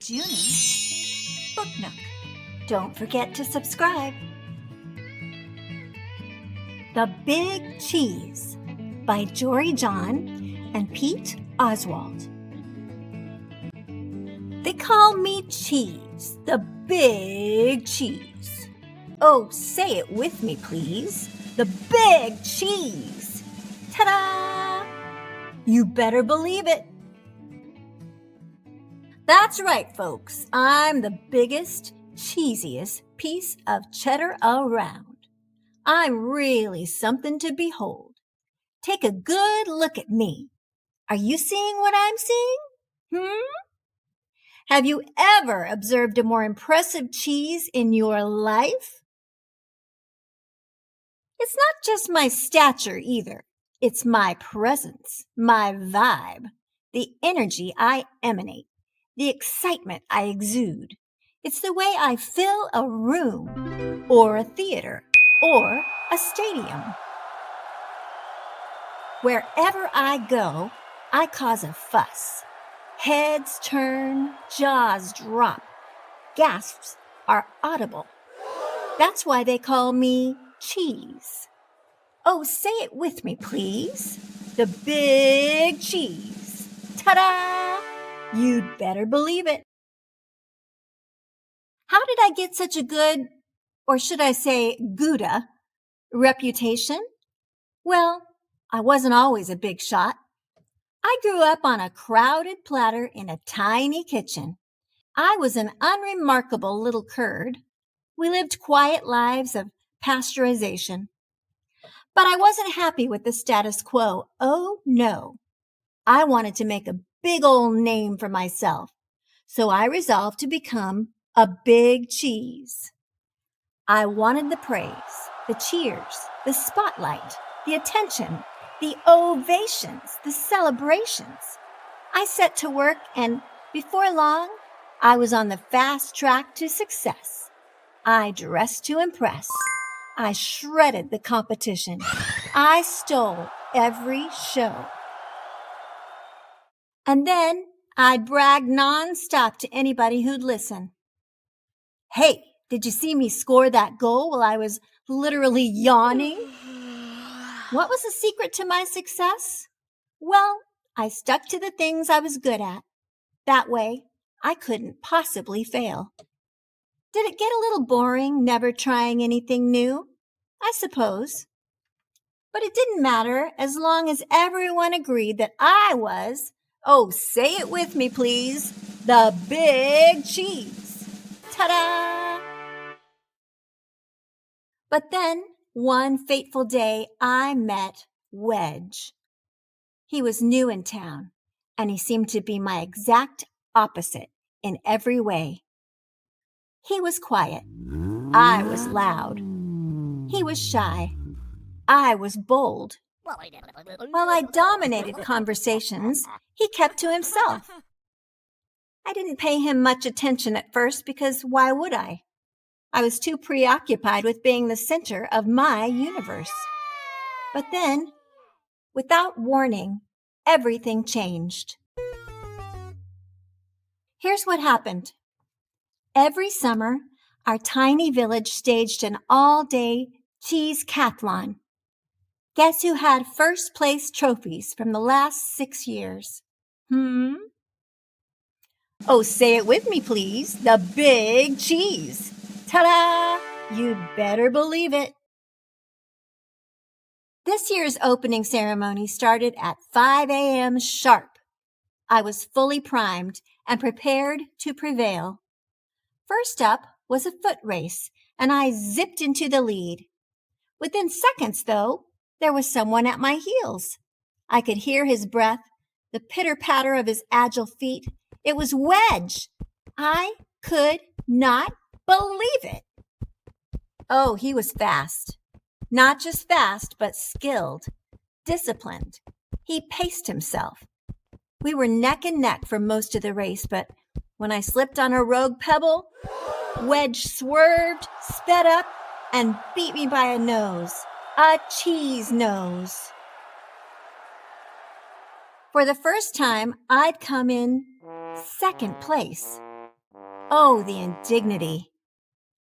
Junie's Book Nook. Don't forget to subscribe. The Big Cheese by Jory John and Pete Oswald. They call me Cheese, the Big Cheese. Oh, say it with me, please. The Big Cheese. Ta-da! You better believe it. That's right, folks. I'm the biggest, cheesiest piece of cheddar around. I'm really something to behold. Take a good look at me. Are you seeing what I'm seeing? Have you ever observed a more impressive cheese in your life? It's not just my stature either. It's my presence, my vibe, the energy I emanate, the excitement I exude. It's the way I fill a room, or a theater, or a stadium. Wherever I go, I cause a fuss. Heads turn, jaws drop, gasps are audible. That's why they call me Cheese. Oh, say it with me, please. The Big Cheese. Ta-da! You'd better believe it. How did I get such a good, or should I say Gouda, reputation? Well, I wasn't always a big shot. I grew up on a crowded platter in a tiny kitchen. I was an unremarkable little curd. We lived quiet lives of pasteurization. But I wasn't happy with the status quo. Oh, no. I wanted to make a big old name for myself. So I resolved to become a big cheese. I wanted the praise, the cheers, the spotlight, the attention, the ovations, the celebrations. I set to work, and before long, I was on the fast track to success. I dressed to impress. I shredded the competition. I stole every show. And then I'd brag nonstop to anybody who'd listen. Hey, did you see me score that goal while I was literally yawning? What was the secret to my success? Well, I stuck to the things I was good at. That way, I couldn't possibly fail. Did it get a little boring, never trying anything new? I suppose. But it didn't matter as long as everyone agreed that I was, oh, say it with me, please, the Big Cheese. Ta-da! But then, one fateful day, I met Wedge. He was new in town, and he seemed to be my exact opposite in every way. He was quiet. I was loud. He was shy. I was bold. While I dominated conversations, he kept to himself. I didn't pay him much attention at first because why would I? I was too preoccupied with being the center of my universe. But then, without warning, everything changed. Here's what happened. Every summer, our tiny village staged an all-day Cheese-cathlon. Guess who had first place trophies from the last 6 years? Oh, say it with me, please. The Big Cheese. Ta-da! You'd better believe it. This year's opening ceremony started at 5 a.m. sharp. I was fully primed and prepared to prevail. First up was a foot race, and I zipped into the lead. Within seconds, though, there was someone at my heels. I could hear his breath, the pitter-patter of his agile feet. It was Wedge. I could not believe it. Oh, he was fast. Not just fast, but skilled, disciplined. He paced himself. We were neck and neck for most of the race, but when I slipped on a rogue pebble, Wedge swerved, sped up, and beat me by a nose. A cheese nose. For the first time, I'd come in second place. Oh, the indignity.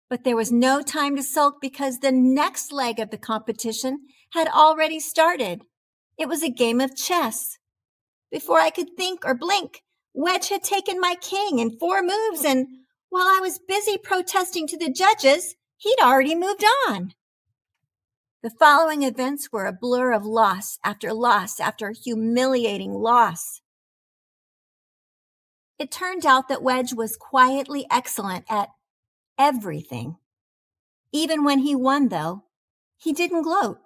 But there was no time to sulk because the next leg of the competition had already started. It was a game of chess. Before I could think or blink, Wedge had taken my king in 4 moves, and while I was busy protesting to the judges, he'd already moved on. The following events were a blur of loss after humiliating loss. It turned out that Wedge was quietly excellent at everything. Even when he won, though, he didn't gloat.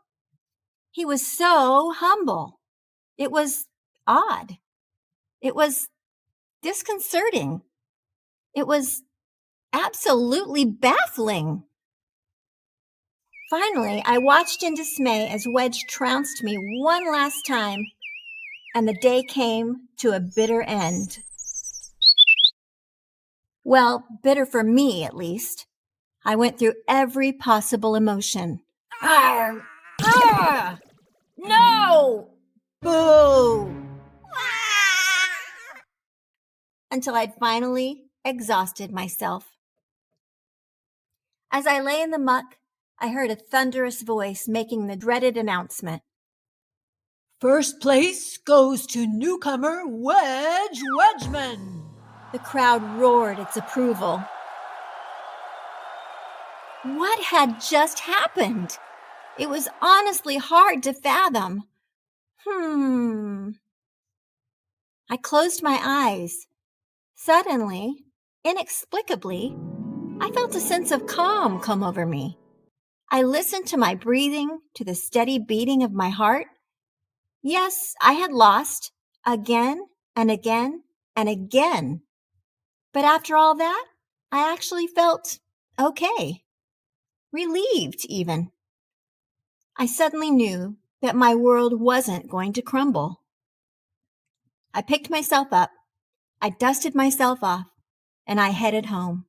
He was so humble. It was odd. It was disconcerting. It was absolutely baffling. Finally, I watched in dismay as Wedge trounced me one last time, and the day came to a bitter end. Well, bitter for me, at least. I went through every possible emotion. Arr! Ah! No! Boo! Until I'd finally exhausted myself. As I lay in the muck, I heard a thunderous voice making the dreaded announcement. First place goes to newcomer Wedge Wedgeman. The crowd roared its approval. What had just happened? It was honestly hard to fathom. I closed my eyes. Suddenly, inexplicably, I felt a sense of calm come over me. I listened to my breathing, to the steady beating of my heart. Yes, I had lost again and again and again. But after all that, I actually felt okay. Relieved, even. I suddenly knew that my world wasn't going to crumble. I picked myself up, I dusted myself off, and I headed home.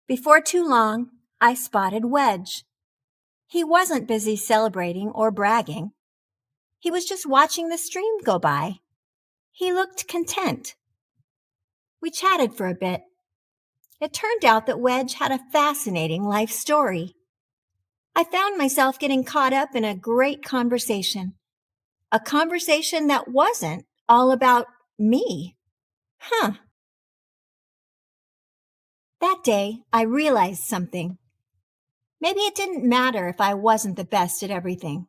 Before too long, I spotted Wedge. He wasn't busy celebrating or bragging. He was just watching the stream go by. He looked content. We chatted for a bit. It turned out that Wedge had a fascinating life story. I found myself getting caught up in a great conversation. A conversation that wasn't all about me. That day, I realized something. Maybe it didn't matter if I wasn't the best at everything.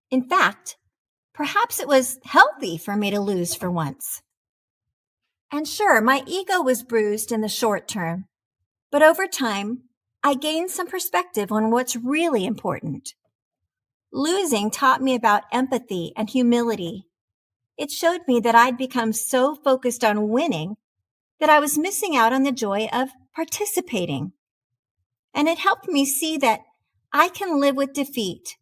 In fact, perhaps it was healthy for me to lose for once. And sure, my ego was bruised in the short term, but over time, I gained some perspective on what's really important. Losing taught me about empathy and humility. It showed me that I'd become so focused on winning that I was missing out on the joy of participating. And it helped me see that I can live with defeat,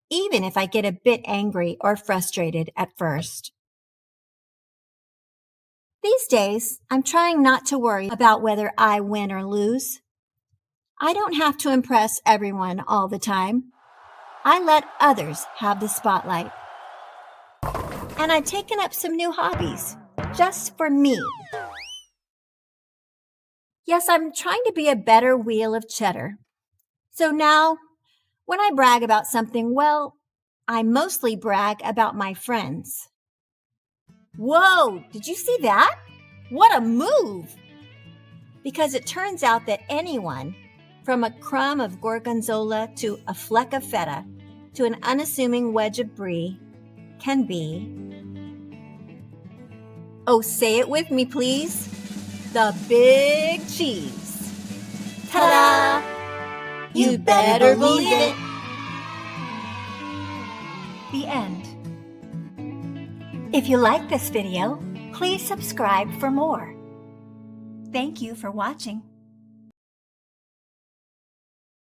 even if I get a bit angry or frustrated at first. These days, I'm trying not to worry about whether I win or lose. I don't have to impress everyone all the time. I let others have the spotlight. And I've taken up some new hobbies, just for me. Yes, I'm trying to be a better wheel of cheddar. So now, when I brag about something, well, I mostly brag about my friends. Whoa, did you see that? What a move! Because it turns out that anyone, from a crumb of gorgonzola to a fleck of feta to an unassuming wedge of brie, can be, oh, say it with me, please, the big cheese. Ta-da! You better believe it. The end. If you like this video, please subscribe for more. Thank you for watching.